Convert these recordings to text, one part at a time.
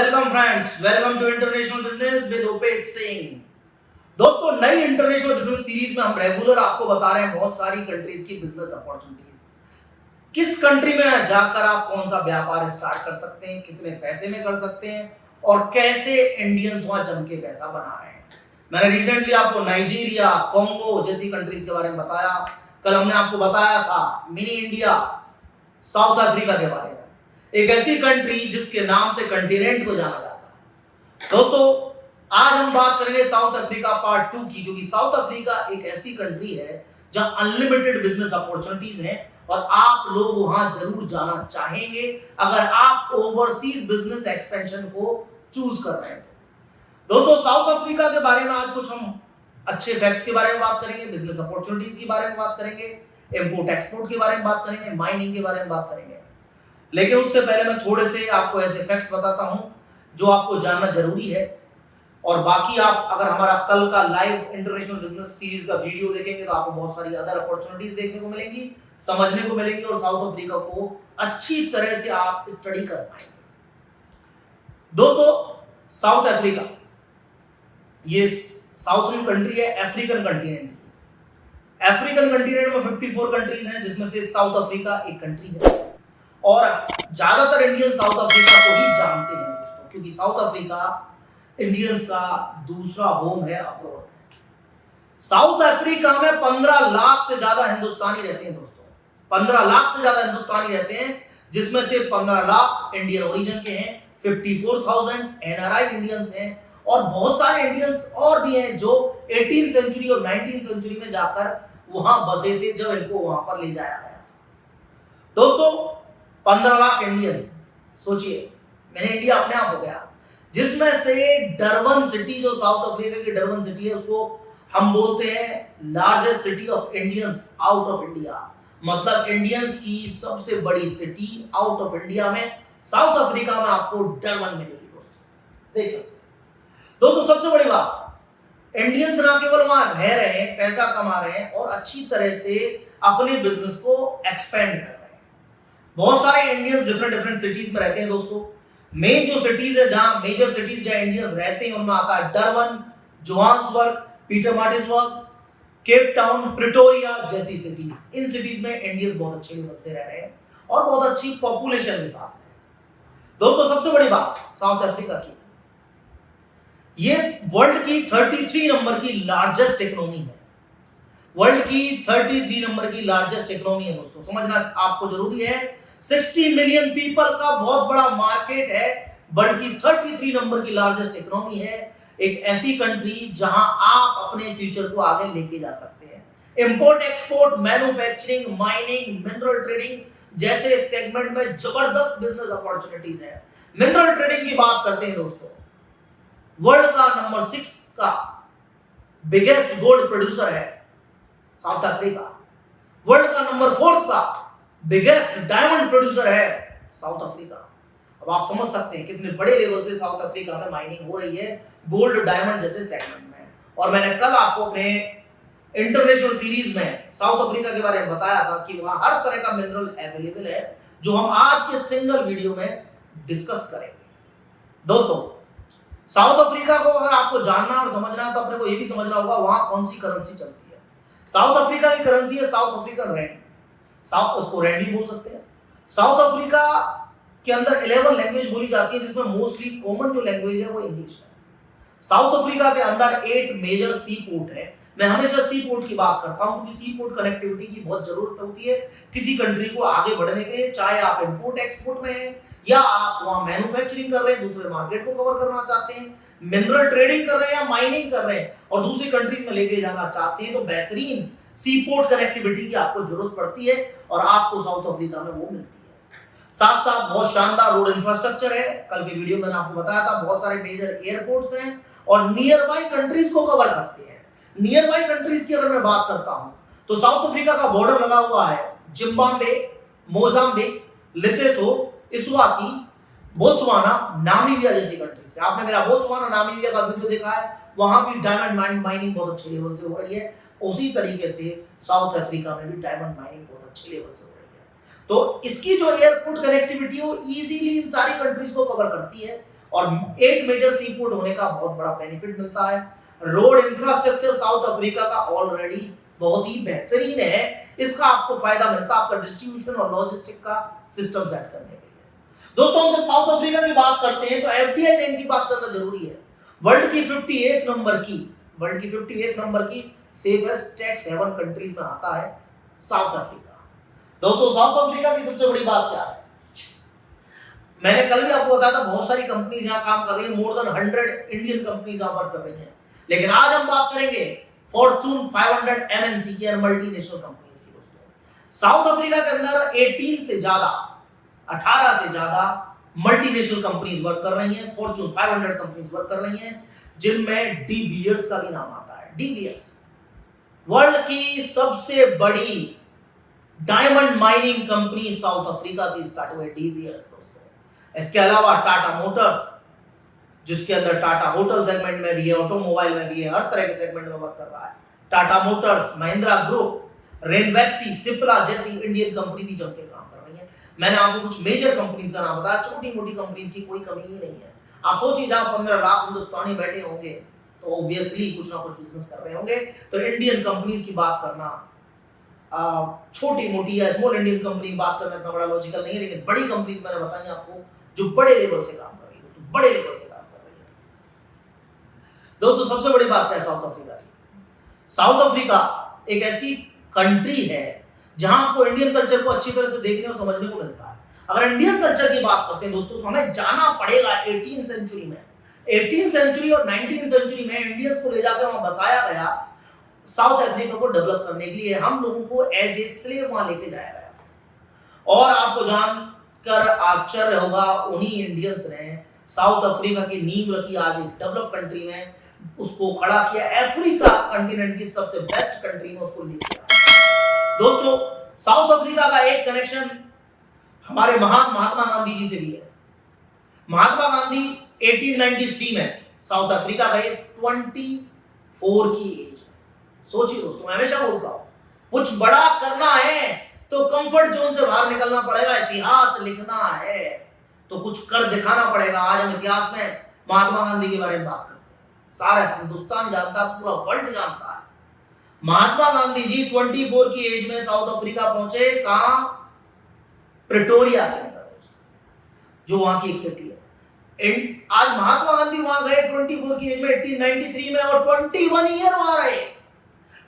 Welcome friends, welcome to international business with Upesh Singh. दोस्तों, नई international business series में हम रेगुलर आपको बता रहे हैं बहुत सारी कंट्रीज की बिजनेस अपॉर्चुनिटीज। किस कंट्री में जाकर आप कौन सा व्यापार स्टार्ट कर सकते हैं, कितने पैसे में कर सकते हैं और कैसे इंडियंस वहां जम के पैसा बना रहे हैं। मैंने रिसेंटली आपको नाइजीरिया, कॉन्गो जैसी कंट्रीज के बारे में बताया। कल हमने आपको बताया था मिनी इंडिया, साउथ अफ्रीका के बारे में, एक ऐसी कंट्री जिसके नाम से कंटिनेंट को जाना जाता है। दोस्तों, आज हम बात करेंगे साउथ अफ्रीका पार्ट 2 की, क्योंकि साउथ अफ्रीका एक ऐसी कंट्री है जहां अनलिमिटेड बिजनेस अपॉर्चुनिटीज हैं और आप लोग वहां जरूर जाना चाहेंगे अगर आप ओवरसीज बिजनेस एक्सपेंशन को चूज कर रहे हैं। दोस्तों, साउथ अफ्रीका के बारे में आज कुछ हम अच्छे फैक्ट्स के बारे में बात करेंगे, बिजनेस अपॉर्चुनिटीज के बारे में बात करेंगे, इंपोर्ट एक्सपोर्ट के बारे में बात करेंगे, माइनिंग के बारे में बात करेंगे। लेकिन उससे पहले मैं थोड़े से आपको ऐसे फैक्ट्स बताता हूं जो आपको जानना जरूरी है। और बाकी आप अगर हमारा कल का लाइव इंटरनेशनल बिजनेस सीरीज का वीडियो देखेंगे तो आपको बहुत सारी अदर अपॉर्चुनिटीज देखने को मिलेंगी, समझने को मिलेंगी और साउथ अफ्रीका को अच्छी तरह से आप स्टडी कर पाएंगे। दोस्तों, साउथ अफ्रीका ये साउथर्न कंट्री है, अफ्रीकन कंटिनेंट की। अफ्रीकन कंटिनेंट में 54 कंट्रीज हैं, जिसमें से साउथ अफ्रीका एक कंट्री है। और ज्यादातर इंडियन साउथ अफ्रीका को ही जानते हैं दोस्तों, क्योंकि साउथ अफ्रीका इंडियंस का दूसरा होम है अब्रॉड। साउथ अफ्रीका में 15 लाख से ज्यादा हिंदुस्तानी रहते हैं दोस्तों, 15 लाख से ज्यादा हिंदुस्तानी रहते हैं, जिसमें से 15 लाख इंडियन ओरिजिन के हैं, 54,000 एनआरआई इंडियंस हैं और बहुत सारे इंडियंस और भी हैं जो 18th सेंचुरी और 19th सेंचुरी में जाकर वहां बसे थे जब इनको वहां पर ले जाया गया। दोस्तों, 15 लाख इंडियन, सोचिए मैंने इंडिया अपने आप हो गया, जिसमें से डरबन सिटी, जो साउथ अफ्रीका की डरबन सिटी है, उसको हम बोलते हैं largest city of Indians out of India. मतलब इंडियंस की सबसे बड़ी सिटी आउट ऑफ इंडिया में साउथ अफ्रीका में आपको डरबन मिलेगी दोस्तों, देख सकते हैं। दोस्तों, सबसे बड़ी बात, इंडियंस ना केवल वहां रह रहे हैं, पैसा कमा रहे हैं और अच्छी तरह से अपने बिजनेस को एक्सपेंड कर रहे हैं। बहुत सारे इंडियंस डिफरेंट सिटीज में रहते हैं दोस्तों। मेन जो सिटीज है, जहां मेजर सिटीज जहां इंडियंस रहते हैं, उनमें आता है Durban, Johannesburg, Pietermaritzburg, Cape Town, Pretoria जैसी सिटीज। इन सिटीज में इंडियंस बहुत अच्छे लेवल से रह रहे हैं और बहुत अच्छी पॉपुलेशन के साथ में। दोस्तों, सबसे बड़ी बात साउथ अफ्रीका की, ये वर्ल्ड की 33 नंबर की लार्जेस्ट इकोनॉमी है। वर्ल्ड की 33 नंबर की लार्जेस्ट इकोनॉमी है दोस्तों, समझना आपको जरूरी है। 60 मिलियन पीपल का बहुत बड़ा मार्केट है, वर्ल्ड की 33 नंबर की लार्जेस्ट इकोनॉमी है। एक ऐसी कंट्री जहां आप अपने फ्यूचर को आगे लेके जा सकते हैं। Import export, manufacturing, mining, mineral trading जैसे सेगमेंट में जबरदस्त बिजनेस अपॉर्चुनिटीज है। मिनरल ट्रेडिंग की बात करते हैं दोस्तों, वर्ल्ड का नंबर 6 का बिगेस्ट गोल्ड प्रोड्यूसर है साउथ अफ्रीका। वर्ल्ड का नंबर 4 का बिगेस्ट डायमंड प्रोड्यूसर है साउथ अफ्रीका। अब आप समझ सकते हैं कितने बड़े लेवल से साउथ अफ्रीका में माइनिंग हो रही है गोल्ड, डायमंड जैसे सेगमेंट में। और मैंने कल आपको अपने इंटरनेशनल सीरीज में साउथ अफ्रीका के बारे में बताया था कि वहां हर तरह का मिनरल अवेलेबल है, जो हम आज के सिंगल वीडियो में डिस्कस करेंगे। दोस्तों, साउथ अफ्रीका को अगर आपको जानना और समझना है तो अपने को यह भी समझना होगा वहां कौन सी करेंसी चलती है। साउथ अफ्रीका की करेंसी है साउथ अफ्रीकन रैंड, उसको रैंड भी बोल सकते हैं। साउथ अफ्रीका के अंदर 11 लैंग्वेज बोली जाती है, जिसमें मोस्टली कॉमन जो लैंग्वेज है वो इंग्लिश है। साउथ अफ्रीका के अंदर 8 मेजर सी पोर्ट है। मैं हमेशा सी पोर्ट की बात करता हूं क्योंकि सी पोर्ट कनेक्टिविटी की बहुत जरूरत होती है किसी कंट्री को आगे बढ़ने के लिए, चाहे आप इंपोर्ट एक्सपोर्ट में हैं या आप वहां मैन्युफैक्चरिंग कर रहे हैं, दूसरे मार्केट को कवर करना चाहते हैं, मिनरल ट्रेडिंग कर रहे हैं या माइनिंग कर रहे हैं और दूसरी कंट्रीज में लेके जाना चाहते हैं, तो बेहतरीन सी पोर्ट कनेक्टिविटी की आपको जरूरत पड़ती है और आपको साउथ अफ्रीका में वो मिलती है। साथ साथ बहुत शानदार रोड इंफ्रास्ट्रक्चर है। कल के वीडियो में मैंने आपको बताया था, बहुत सारे मेजर एयरपोर्ट्स हैं और नियर बाई कंट्रीज को कवर करते हैं। नियर बाई कंट्रीज की अगर मैं बात करता हूं तो साउथ अफ्रीका का बॉर्डर लगा हुआ है Zimbabwe, Mozambique, Lesotho, Eswatini, Botswana, Namibia जैसी कंट्री से। आपने मेरा बोत्सवाना, नामीबिया का वीडियो देखा है, वहां भी डायमंड माइनिंग बहुत अच्छे लेवल से हो रही है। उसी तरीके से साउथ अफ्रीका में भी डायमंड माइनिंग बहुत अच्छे लेवल से हो रही है। तो इसकी जो एयरपोर्ट कनेक्टिविटी है वो इजीली इन सारी कंट्रीज को कवर करती है और 8 मेजर सी पोर्ट होने का बहुत बड़ा बेनिफिट मिलता है। रोड इंफ्रास्ट्रक्चर साउथ अफ्रीका का ऑलरेडी बहुत ही बेहतरीन है, इसका आपको फायदा मिलता है आपका डिस्ट्रीब्यूशन और लॉजिस्टिक का सिस्टम सेट करने के लिए। दोस्तों हम जब साउथ अफ्रीका की बात करते हैं तो एफडीआई रैंक की बात करना जरूरी है। वर्ल्ड की 58th नंबर की सेफेस्ट टैक्स हेवन कंट्रीज में आता है साउथ अफ्रीका। दोस्तों साउथ अफ्रीका की सबसे बड़ी बात क्या है, मैंने कल भी आपको बताया था बहुत सारी कंपनीज यहाँ काम कर रही है, मोर देन 100 इंडियन कंपनीज यहाँ वर्क कर रही हैं। लेकिन आज हम बात करेंगे फॉर्चून 500 एमएनसी की और मल्टीनेशनल कंपनीज की। दोस्तों साउथ अफ्रीका के अंदर 18 से ज्यादा मल्टीनेशनल कंपनीज वर्क कर रही हैं, फॉर्चून 500 कंपनीज वर्क कर रही हैं, जिनमें डी बीयर्स का भी नाम आता है। डी बीयर्स वर्ल्ड की सबसे बड़ी diamond mining company south Africa से स्टार्ट हुई डी बीयर्स। दोस्तों इसके अलावा टाटा मोटर्स, जिसके अंदर टाटा होटल सेगमेंट में भी है, ऑटोमोबाइल में भी है, हर तरह के सेगमेंट में वर्क कर रहा है। टाटा मोटर्स, महिंद्रा ग्रुप, रेनवैक्सी, सिप्ला जैसी इंडियन कंपनी भी जम के काम कर रही है। मैंने आपको कुछ मेजर कंपनीज का नाम बताया, छोटी मोटी कंपनीज की कोई कमी ही नहीं है। आप सोचिए जहां 15 लाख हिंदुस्तानी बैठे होंगे तो ऑब्वियसली कुछ ना कुछ बिजनेस कर रहे होंगे, तो इंडियन कंपनीज की बात करना छोटी मोटी या स्मॉल इंडियन कंपनी की बात करना इतना बड़ा लॉजिकल नहीं है। लेकिन बड़ी कंपनीज मैंने बताई आपको जो बड़े लेवल से काम कर रही है, दोस्तों बड़े लेवल से काम कर रही है। दोस्तों सबसे बड़ी बात क्या है साउथ अफ्रीका की, साउथ अफ्रीका एक ऐसी कंट्री है जहां आपको इंडियन कल्चर को अच्छी तरह से देखने और समझने को मिलता है। अगर इंडियन कल्चर की बात करते हैं दोस्तों तो हमें जाना पड़ेगा 18th सेंचुरी में। 18th सेंचुरी और 19th सेंचुरी में इंडियंस को ले जाकर वहां बसाया गया साउथ अफ्रीका को डेवलप करने के लिए। हम लोगों को एज ए स्लेव वहां लेके जाया गया और आपको जानकर आश्चर्य होगा उन्हीं इंडियंस ने साउथ अफ्रीका की नींव रखी, आज एक डेवलप कंट्री में उसको खड़ा किया, अफ्रीका कंटिनेंट की सबसे बेस्ट कंट्री में उसको लेके आया। दोस्तों साउथ अफ्रीका का एक कनेक्शन हमारे महान महात्मा गांधी जी से भी है। महात्मा गांधी 1893 में साउथ अफ्रीका गए 24 की एज में। सोचिए दोस्तों, मैं हमेशा बोलता हूं कुछ बड़ा करना है तो कंफर्ट जोन से बाहर निकलना पड़ेगा, इतिहास लिखना है तो कुछ कर दिखाना पड़ेगा। आज हम इतिहास में महात्मा गांधी के बारे में बात करते हैं, सारा हिंदुस्तान जानता है, पूरा वर्ल्ड जानता है। महात्मा गांधी जी 24 की एज में साउथ अफ्रीका पहुंचे, कहां? प्रिटोरिया के अंदर, जो वहां की एक सिटी है। आज महात्मा गांधी वहां गए 24 की एज में 1893 में और 21 ईयर वहां रहे।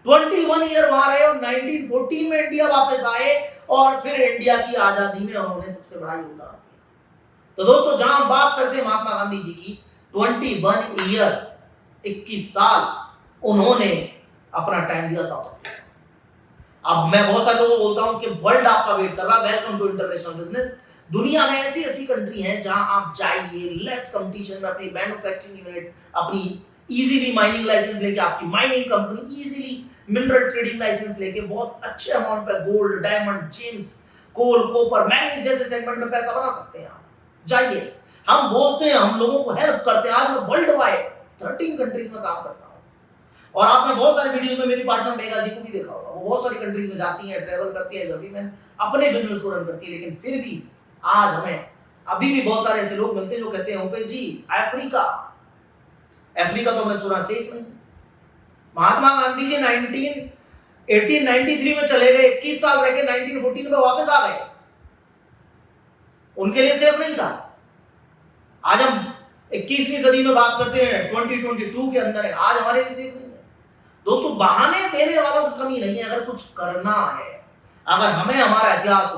21 ईयर वहां रहे और 1914 में इंडिया वापस आए और फिर इंडिया की आजादी में उन्होंने सबसे बड़ा योगदान दिया। तो दोस्तों जहां हम बात करते हैं महात्मा गांधी जी की, 21 ईयर 21 साल उन्होंने अपना टाइम दिया साउथ अफ्रीका। अब मैं बहुत सारे लोगों को बोलता हूं कि वर्ल्ड आपका वेट कर रहा है, वेलकम टू इंटरनेशनल बिजनेस। दुनिया में ऐसी ऐसी कंट्री हैं जहां आप जाइए, लेस कंपटीशन में अपनी मैन्युफैक्चरिंग यूनिट, अपनी इजीली माइनिंग लाइसेंस लेके, आपकी mining company easily mineral trading license लेके बहुत अच्छे अमाउंट पे gold, diamond, gems, coal, copper, manganese जैसे सेगमेंट में पैसा बना सकते हैं। आप जाइए, हम बोलते हैं, हम लोगों को हेल्प करते हैं। आज मैं वर्ल्ड वाइड 13 कंट्रीज में काम करता हूं और आपने बहुत सारे वीडियो में मेरी पार्टनर मेगा जी को भी देखा होगा, वो बहुत सारी कंट्रीज में जाती हैं, ट्रैवल करती है, जब मैं अपने बिजनेस को रन करती है। लेकिन फिर भी आज हमें अभी भी बहुत सारे ऐसे लोग मिलते हैं जो कहते हैं उपेश जी अफ्रीका तो हमने सुना सेफ नहीं। महात्मा गांधी जी 1893 में चले गए, 21 साल रह के 1914 में वापस आ गए, उनके लिए सेफ नहीं था। आज हम 21वीं सदी में बात करते हैं, 2022 के अंदर है, आज हमारे लिए सेफ नहीं है। दोस्तों बहाने देने वालों की कमी नहीं है। अगर कुछ करना है, अगर हमें हमारा इतिहास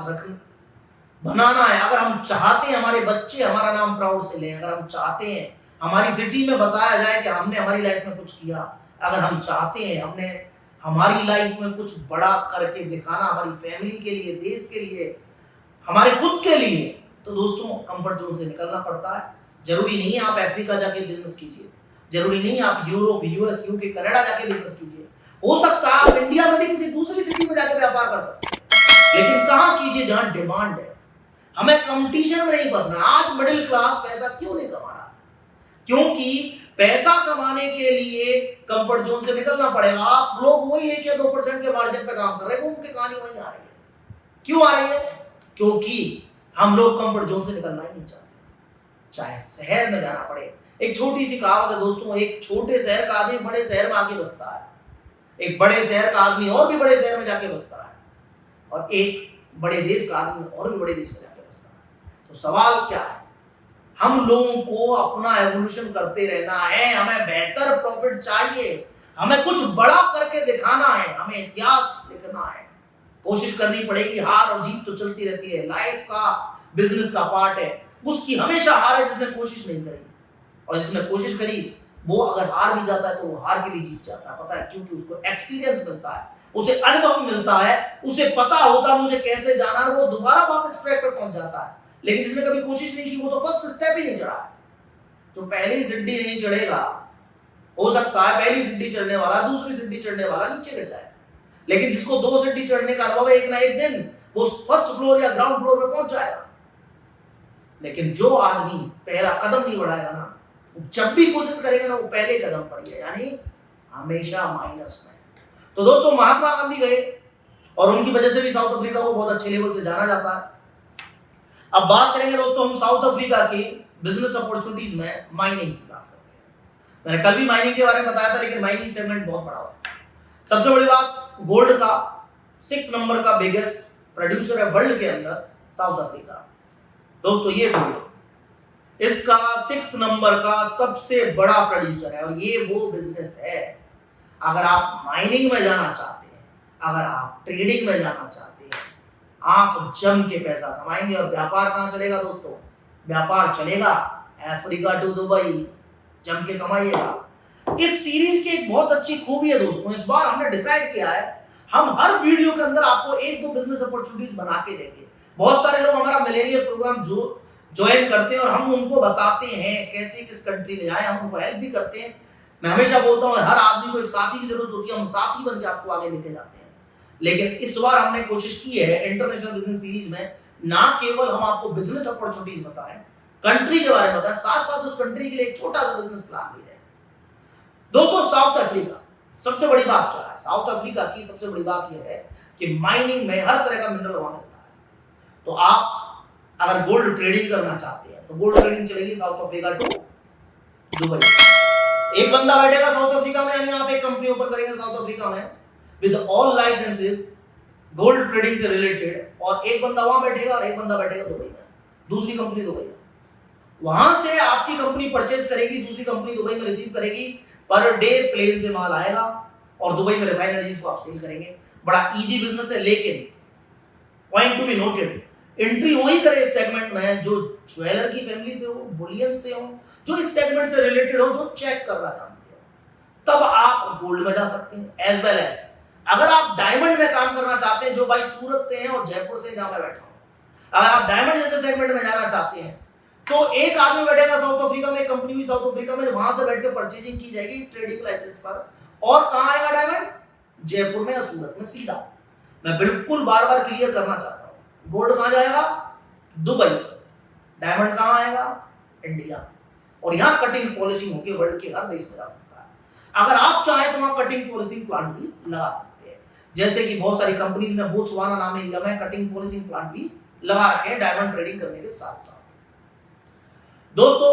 बनाना है, अगर हम चाहते हैं हमारे बच्चे हमारा नाम प्राउड से लें, अगर हम चाहते हैं हमारी सिटी में बताया जाए कि हमने हमारी लाइफ में कुछ किया, अगर हम चाहते हैं हमने हमारी लाइफ में कुछ बड़ा करके दिखाना, हमारी फैमिली के लिए, देश के लिए, हमारे खुद के लिए, तो दोस्तों कंफर्ट जोन से निकलना पड़ता है। जरूरी नहीं है आप अफ्रीका जाके बिजनेस कीजिए, जरूरी नहीं है आप यूरोप, यूएस, यूके, कनाडा जाके बिजनेस कीजिए। हो सकता है आप इंडिया में भी किसी दूसरी सिटी में जाके व्यापार कर सकते हैं, लेकिन कहां कीजिए? जहां डिमांड है। हमें कंपटीशन में नहीं फंसना। आज मिडिल क्लास पैसा क्यों नहीं कमा रहा? क्योंकि पैसा कमाने के लिए कंफर्ट जोन से निकलना पड़ेगा। आप लोग वही 1 या 2% के मार्जिन पे काम कर रहे हैं, उनकी कहानी वहीं आ रही है। क्यों आ रही है? क्योंकि हम लोग कंफर्ट जोन से निकलना ही नहीं चाहते। चाहे शहर में जाना पड़े। एक छोटी सी कहावत है दोस्तों, एक छोटे शहर का आदमी बड़े शहर में आके बसता है, एक बड़े शहर का आदमी और भी बड़े शहर में जाके बसता है, और एक बड़े देश का आदमी और भी बड़े देश में जाके बसता है। तो सवाल क्या है, हम लोगों को अपना एवोल्यूशन करते रहना है, हमें बेहतर प्रॉफिट चाहिए, हमें कुछ बड़ा करके दिखाना है, हमें इतिहास लिखना है। कोशिश करनी पड़ेगी, हार और जीत तो चलती रहती है, लाइफ का बिजनेस का पार्ट है। उसकी हमेशा हार है जिसने कोशिश नहीं करी, और जिसने कोशिश करी वो अगर हार भी जाता है तो वो हार के भी जीत जाता है। पता है क्योंकि उसको एक्सपीरियंस मिलता है, उसे अनुभव मिलता है, उसे पता होता है मुझे कैसे जाना है, वो दोबारा वापस ट्रैक पर पहुंच जाता है। लेकिन जिसने कभी कोशिश नहीं की वो तो फर्स्ट स्टेप ही नहीं चढ़ा है। जो पहली सीढ़ी नहीं चढ़ेगा, हो सकता है पहली सीढ़ी चढ़ने वाला दूसरी सीढ़ी चढ़ने वाला नीचे गिर जाए, लेकिन जिसको 2 सीढ़ी चढ़ने का अनुभव है, एक ना एक दिन वो फर्स्ट फ्लोर या ग्राउंड फ्लोर पे पहुंच जाएगा। लेकिन जो आदमी पहला कदम नहीं बढ़ाएगा ना, जब भी कोशिश करेगा ना वो पहले कदम पर ही है, यानी हमेशा माइनस में। तो दोस्तों महात्मा गांधी गए और उनकी वजह से भी साउथ अफ्रीका को बहुत अच्छे लेवल से जाना जाता है। अब बात करेंगे दोस्तों हम साउथ अफ्रीका की बिजनेस अपॉर्चुनिटीज में माइनिंग की बात करते हैं। मैंने कल भी माइनिंग के बारे में बताया था, लेकिन माइनिंग सेगमेंट बहुत बड़ा है। सबसे बड़ी बात, गोल्ड का 6 नंबर का बिगेस्ट प्रोड्यूसर है वर्ल्ड के अंदर साउथ अफ्रीका। दोस्तों ये गोल्ड इसका 6 नंबर का सबसे बड़ा प्रोड्यूसर है, और ये वो बिजनेस है। अगर आप माइनिंग में जाना चाहते हैं, अगर आप ट्रेडिंग में जाना चाहते हैं, आप जम के पैसा कमाएंगे। और व्यापार कहाँ चलेगा दोस्तों? व्यापार चलेगा अफ्रीका टू दुबई, जम के कमाइएगा। इस सीरीज की एक बहुत अच्छी खूबी है दोस्तों, इस बार हमने डिसाइड किया है हम हर वीडियो के अंदर आपको 1-2 बिजनेस अपॉर्चुनिटीज बना के देंगे। बहुत सारे लोग हमारा मिलेनियल प्रोग्राम जो ज्वाइन करते हैं और हम उनको बताते हैं कैसे किस कंट्री में जाए, हम उनको हेल्प भी करते हैं। मैं हमेशा बोलता हूँ हर आदमी को एक साथी की जरूरत होती है, हम साथी बन के आपको आगे लेके जाते हैं। लेकिन इस बार हमने कोशिश की है इंटरनेशनल बिजनेस सीरीज में ना केवल हम आपको बिजनेस अपॉर्चुनिटीज बताएं, कंट्री के बारे में बताएं, साथ साथ उस कंट्री के लिए एक छोटा सा बिजनेस प्लान भी दें। दोस्तों साउथ अफ्रीका, सबसे बड़ी बात क्या है? साउथ अफ्रीका की सबसे बड़ी बात यह है कि माइनिंग में हर तरह का मिनरल वहां मिलता है। तो आप अगर गोल्ड ट्रेडिंग करना चाहते हैं तो गोल्ड ट्रेडिंग चलेगी साउथ अफ्रीका टू दुबई। एक बंदा बैठेगा साउथ अफ्रीका में, यानी आप एक कंपनी ओपन करेंगे साउथ अफ्रीका में with all licenses gold trading से रिलेटेड, और एक बंदा वहां बैठेगा और एक बंदा बैठेगा दुबई में, दूसरी कंपनी दुबई में। वहां से आपकी कंपनी परचेज करेगी, दूसरी कंपनी दुबई में रिसीव करेगी, पर डे प्लेन से माल आएगा और दुबई में रिफाइनरीज को आप सेल करेंगे। बड़ा इजी बिजनेस है, लेकिन point to be noted, entry वही करे इस सेगमेंट में जो ज्वेलर की फैमिली से हो, बुलियन से हो, जो इस सेगमेंट से रिलेटेड हो, जो चेक करना जानते हो, तब आप गोल्ड में जा सकते हैं। एज वेल एज अगर आप डायमंड में काम करना चाहते हैं, जो भाई सूरत से हैं और जयपुर से जहां मैं बैठा हूं, अगर आप डायमंड जैसे सेगमेंट में जाना चाहते हैं तो एक आदमी बैठेगा साउथ अफ्रीका में, एक कंपनी भी साउथ अफ्रीका में, वहां से बैठ के परचेजिंग की जाएगी ट्रेडिंग लाइसेंस पर। और कहां आएगा डायमंड? जयपुर में या सूरत में सीधा। मैं बिल्कुल बार बार क्लियर करना चाहता हूं, गोल्ड कहां जाएगा? दुबई। डायमंड कहां आएगा? इंडिया। और यहां कटिंग पॉलिसी होके वर्ल्ड के हर देश में जा सकता है। अगर आप चाहें तो वहां कटिंग पॉलिसी प्लांट भी लगा सकते हैं, जैसे कि बहुत सारी कंपनीज ने बोत्सवाना नाम इंडिया में कटिंग पॉलिसी प्लांट भी लगा रखे हैं डायमंड ट्रेडिंग करने के साथ साथ। दोस्तों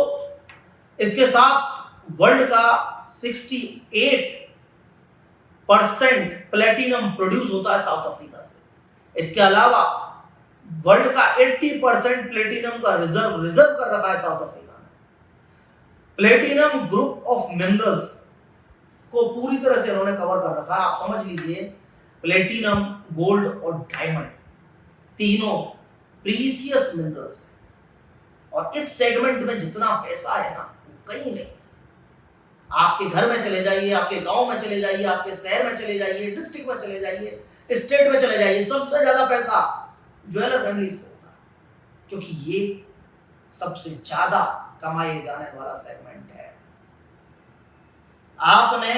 इसके साथ वर्ल्ड का 68% प्लेटिनम प्रोड्यूस होता है साउथ अफ्रीका से। इसके अलावा वर्ल्ड का 80% प्लेटिनम का रिजर्व कर रखा है साउथ अफ्रीका ने। प्लेटिनम ग्रुप ऑफ मिनरल्स को पूरी तरह से उन्होंने कवर कर रखा है। आप समझ लीजिए प्लेटिनम, गोल्ड और डायमंड तीनों प्रीसियस मिनरल्स हैं, और इस सेगमेंट में जितना पैसा है ना वो कहीं नहीं। आपके घर में चले जाइए, आपके गांव में चले जाइए, आपके शहर में चले जाइए, डिस्ट्रिक्ट में चले जाइए, स्टेट में चले जाइए, सबसे ज्यादा पैसा ज्वेलर फैमिलीज को होता है, क्योंकि ये सबसे ज्यादा कमाए जाने वाला सेगमेंट है। आपने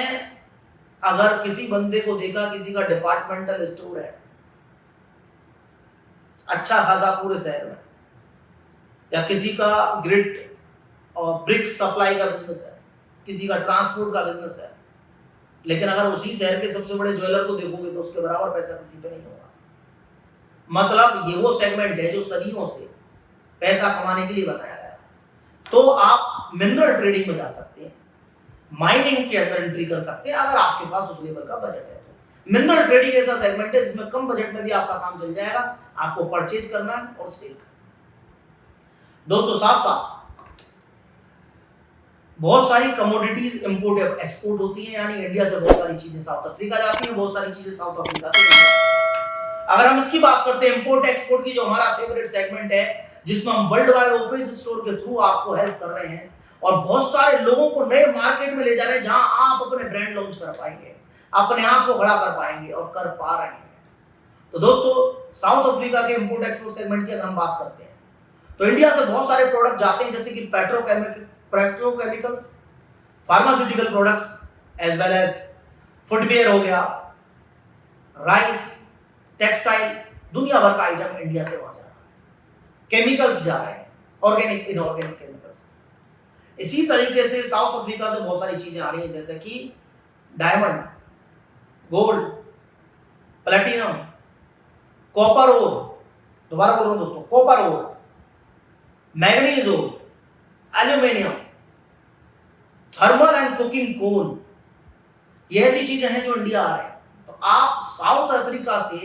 अगर किसी बंदे को देखा, किसी का डिपार्टमेंटल स्टोर है अच्छा खासा पूरे शहर में, या किसी का ग्रिड और ब्रिक्स सप्लाई का बिजनेस है, किसी का ट्रांसपोर्ट का बिजनेस है, लेकिन अगर उसी शहर के सबसे बड़े ज्वेलर को देखोगे तो उसके बराबर पैसा किसी पे नहीं होगा। मतलब ये वो सेगमेंट है जो सदियों से पैसा कमाने के लिए बनाया गया है। तो आप मिनरल ट्रेडिंग में जा सकते हैं, माइनिंग के अंदर एंट्री कर सकते हैं अगर आपके पास उस लेवल का बजट है। तो मिनरल ट्रेडिंग ऐसा सेगमेंट है जिसमें कम बजट में भी आपका काम चल जाएगा, आपको परचेज करना है और सेल करना है। दोस्तों साथ साथ बहुत सारी कमोडिटीज इंपोर्ट एक्सपोर्ट होती हैं, यानी इंडिया से बहुत सारी चीजें साउथ अफ्रीका जाती हैं, बहुत सारी चीजें साउथ अफ्रीका से इंडिया जाती हैं। अगर हम इसकी बात करते हैं इंपोर्ट एक्सपोर्ट की, जो हमारा फेवरेट सेगमेंट है, जिसमें हम वर्ल्ड वाइड ओपन स्टोर के थ्रू आपको हेल्प कर रहे हैं और बहुत सारे लोगों को नए मार्केट में ले जा रहे हैं, जहां आप अपने ब्रांड लॉन्च कर पाएंगे, अपने आप को खड़ा कर पाएंगे और कर पा रहे हैं। तो दोस्तों साउथ अफ्रीका के इंपोर्ट एक्सपोर्ट सेगमेंट की अगर हम बात करते हैं तो इंडिया से बहुत सारे प्रोडक्ट जाते हैं, जैसे कि petrochemicals, pharmaceutical products, as well as footwear हो गया, राइस, टेक्सटाइल, दुनिया भर का आइटम इंडिया से वहां जा रहा है। केमिकल्स जा रहे हैं, ऑर्गेनिक इनऑर्गेनिक केमिकल्स। इसी तरीके से साउथ अफ्रीका से बहुत सारी चीजें आ रही हैं, जैसे कि diamond, gold, platinum, copper ore, दोबारा बोल रहा हूं दोस्तों, copper ore, manganese ore, aluminium, thermal and cooking coal, ये ऐसी चीजें हैं जो इंडिया आ रहे हैं। तो आप साउथ अफ्रीका से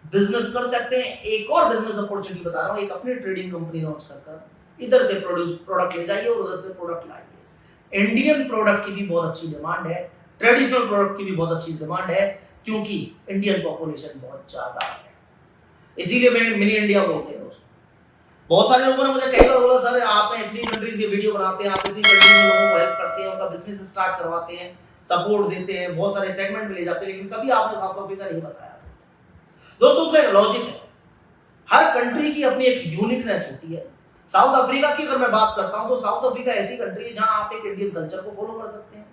बिजनेस कर सकते हैं। एक और बिजनेस अपॉर्चुनिटी बता रहा हूं, एक अपनी ट्रेडिंग कंपनी लॉन्च कर इधर से प्रोडक्ट ले जाइए और उधर से प्रोडक्ट लाइए। इंडियन प्रोडक्ट की भी बहुत अच्छी डिमांड है, ट्रेडिशनल प्रोडक्ट की भी बहुत अच्छी डिमांड है, क्योंकि इंडियन पॉपुलेशन बहुत ज्यादा है, इसीलिए मिनी इंडिया बोलते हैं दोस्तों। बहुत सारे लोगों ने मुझे कई बार बोला, सर आपने इतनी कंट्रीज के वीडियो बनाते हैं, आप इतनी कंट्रीज में लोगों को हेल्प करते हैं, उनका बिजनेस स्टार्ट करवाते हैं, सपोर्ट देते हैं, बहुत सारे सेगमेंट में ले जाते हैं, लेकिन कभी आपने साउथ अफ्रीका नहीं बताया। दोस्तों उसका एक लॉजिक है, हर कंट्री की अपनी एक यूनिकनेस होती है। साउथ अफ्रीका की अगर मैं बात करता हूं तो साउथ अफ्रीका ऐसी कंट्री है जहां आप एक इंडियन कल्चर को फॉलो कर सकते हैं,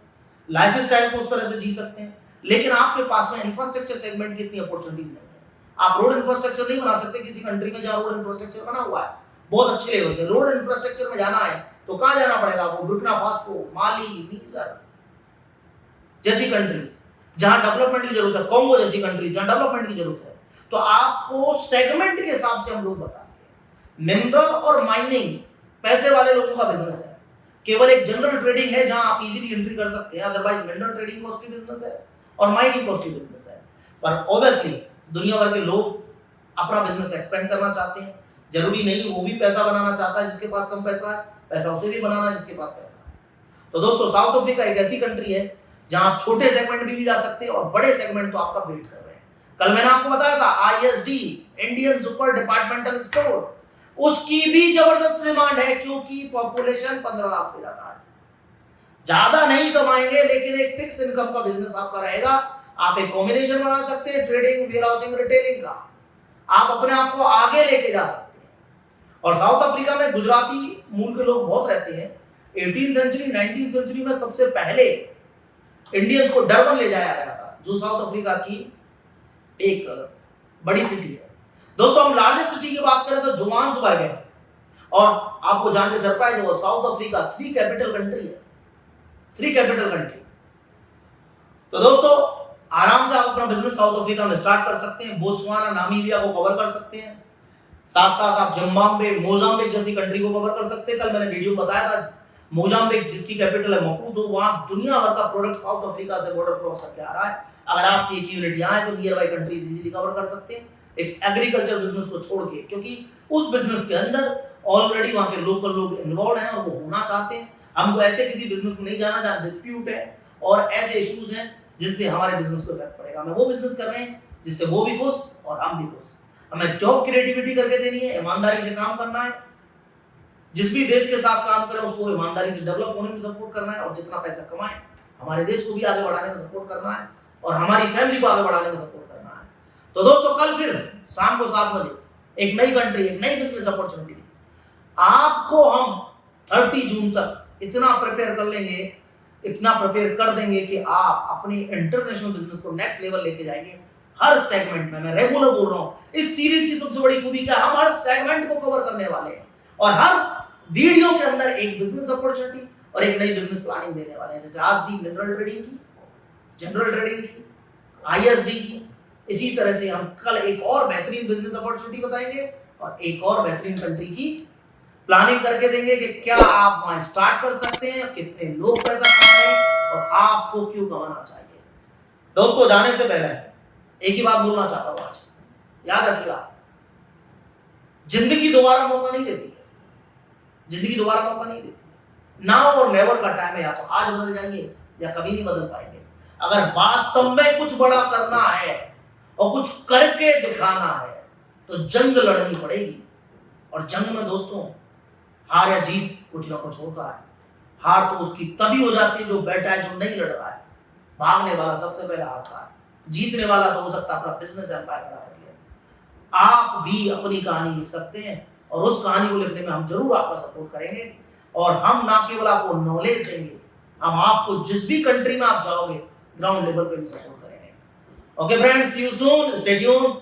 लाइफ स्टाइल को उस तरह से जी सकते हैं, लेकिन आपके पास में इंफ्रास्ट्रक्चर सेगमेंट की इतनी अपॉर्चुनिटीज नहीं है। आप रोड इंफ्रास्ट्रक्चर नहीं बना सकते किसी कंट्री में जहां रोड इंफ्रास्ट्रक्चर बना हुआ है बहुत अच्छे लेवल से। रोड इंफ्रास्ट्रक्चर में जाना है तो कहां जाना पड़ेगा आपको? बुर्किना फासो, माली, नीजर जैसी कंट्रीज जहां डेवलपमेंट की जरूरत है, कॉन्गो जैसी कंट्रीज जहां डेवलपमेंट की जरूरत है। तो आपको सेगमेंट के हिसाब से हम लोग बताते हैं। मिनरल और माइनिंग पैसे वाले लोगों का बिजनेस है, केवल एक जनरल ट्रेडिंग है जहां आप इजीली एंट्री कर सकते हैं, otherwise mineral trading costly business है और माइनिंग कॉस्टली बिजनेस है। पर ऑब्वियसली दुनिया भर के लोग अपना बिजनेस एक्सपेंड करना चाहते हैं, जरूरी नहीं वो भी पैसा बनाना चाहता है, जिसके पास कम पैसा है, पैसा उसे भी बनाना है जिसके पास पैसा है। तो दोस्तों साउथ अफ्रीका एक ऐसी कंट्री है जहां आप छोटे सेगमेंट भी जा सकते हैं और बड़े सेगमेंट तो आपका वेट कर रहे हैं। कल मैंने आपको बताया था ISD, Indian super departmental store, उसकी भी जबरदस्त डिमांड है, क्योंकि पॉपुलेशन 15 लाख से ज्यादा है। ज्यादा नहीं कमाएंगे लेकिन एक फिक्स इनकम का बिजनेस आपका रहेगा। आप एक कॉम्बिनेशन बना सकते हैं ट्रेडिंग, वेयरहाउसिंग, रिटेलिंग का, आप अपने आप को आगे लेके जा सकते हैं। और साउथ अफ्रीका में गुजराती मूल के लोग बहुत रहते हैं। 18वीं सेंचुरी 19वीं सेंचुरी में सबसे पहले इंडियंस को डरबन ले जाया गया था, जो साउथ अफ्रीका की एक बड़ी सिटी है। दोस्तों हम लार्जेस्ट सिटी की बात करें तो जोहान्सबर्ग है, और आपको जान के सरप्राइज होगा साउथ अफ्रीका 3 कैपिटल कंट्री है, 3 कैपिटल कंट्री। तो दोस्तों आराम से आप अपना बिजनेस साउथ अफ्रीका में स्टार्ट कर सकते हैं, बोत्सवाना, नामीबिया को कवर कर सकते हैं, साथ साथ आप जिम्बाब्वे, मोजाम्बिक जैसी कंट्री को कवर कर सकते हैं। कल मैंने वीडियो बताया था मोजाम्बिक जिसकी कैपिटल है मपुतो, वहां दुनिया भर का प्रोडक्ट साउथ अफ्रीका से बॉर्डर क्रॉस करके आ रहा है। अगर आपकी एक यूनिट यहाँ है तो near by countries easily cover कर सकते हैं, एक एग्रीकल्चर बिजनेस को छोड़ के, क्योंकि उस बिजनेस के अंदर ऑलरेडी वहां के लोकल लोग इन्वॉल्व हैं और वो होना चाहते हैं। हमको ऐसे किसी बिजनेस में नहीं जाना जहाँ डिस्प्यूट है और ऐसे इश्यूज हैं जिनसे हमारे बिजनेस को इफेक्ट पड़ेगा। हमें वो बिजनेस कर रहे हैं जिससे वो भी खुश और हम भी खुश। हमें जॉब क्रिएटिविटी करके देनी है, ईमानदारी से काम करना है, जिस भी देश के साथ काम करें उसको ईमानदारी से डेवलप होने में सपोर्ट करना है, और जितना पैसा कमाएं हमारे देश को भी आगे बढ़ाने में सपोर्ट करना है और हमारी फैमिली को आगे बढ़ाने में सपोर्ट करना है। तो दोस्तों कल फिर शाम को 7 बजे एक नई कंट्री, एक नई बिजनेस अपॉर्चुनिटी आपको हम 30 जून तक इतना प्रिपेयर कर लेंगे, इतना प्रिपेयर कर देंगे कि आप अपनी इंटरनेशनल बिजनेस को नेक्स्ट लेवल लेके जाएंगे। हर सेगमेंट में, मैं रेगुलर बोल रहा हूं, इस सीरीज की सबसे बड़ी खूबी क्या है, हम हर सेगमेंट को कवर करने वाले हैं और हर वीडियो के अंदर एक बिजनेस अपॉर्चुनिटी और एक नई बिजनेस प्लानिंग देने वाले हैं। जैसे आज दी मिनरल ट्रेडिंग की, जनरल ट्रेडिंग की, आईएसडी की, इसी तरह से हम कल एक और बेहतरीन बिजनेस अपॉर्चुनिटी बताएंगे और एक और बेहतरीन कंट्री की प्लानिंग करके देंगे कि क्या आप वहां स्टार्ट कर सकते हैं, कितने लोग पैसा कमा रहे हैं और आपको क्यों कमाना चाहिए। दोस्तों जाने से पहले एक ही बात बोलना चाहता हूं आज, याद रखिएगा, जिंदगी दोबारा मौका नहीं देती है, जिंदगी दोबारा मौका नहीं देती है। नाउ और नेवर का टाइम है, या तो आज बदल जाइए या कभी नहीं बदल पाएंगे। अगर वास्तव में कुछ बड़ा करना है और कुछ करके दिखाना है तो जंग लड़नी पड़ेगी। और जंग में दोस्तों हार या जीत कुछ ना कुछ होता है। हार तो उसकी तभी हो जाती है जो बैठा है, जो नहीं लड़ रहा है। भागने वाला सबसे पहले हारता है, जीतने वाला तो हो सकता है अपना बिजनेस एम्पायर खड़ा कर ले। आप भी अपनी कहानी लिख सकते हैं और उस कहानी को लिखने में हम जरूर आपका सपोर्ट करेंगे। और हम ना केवल आपको नॉलेज देंगे, हम आपको जिस भी कंट्री में आप जाओगे ग्राउंड लेवल पे भी सपोर्ट करेंगे। Okay friends, see you soon, stay tuned.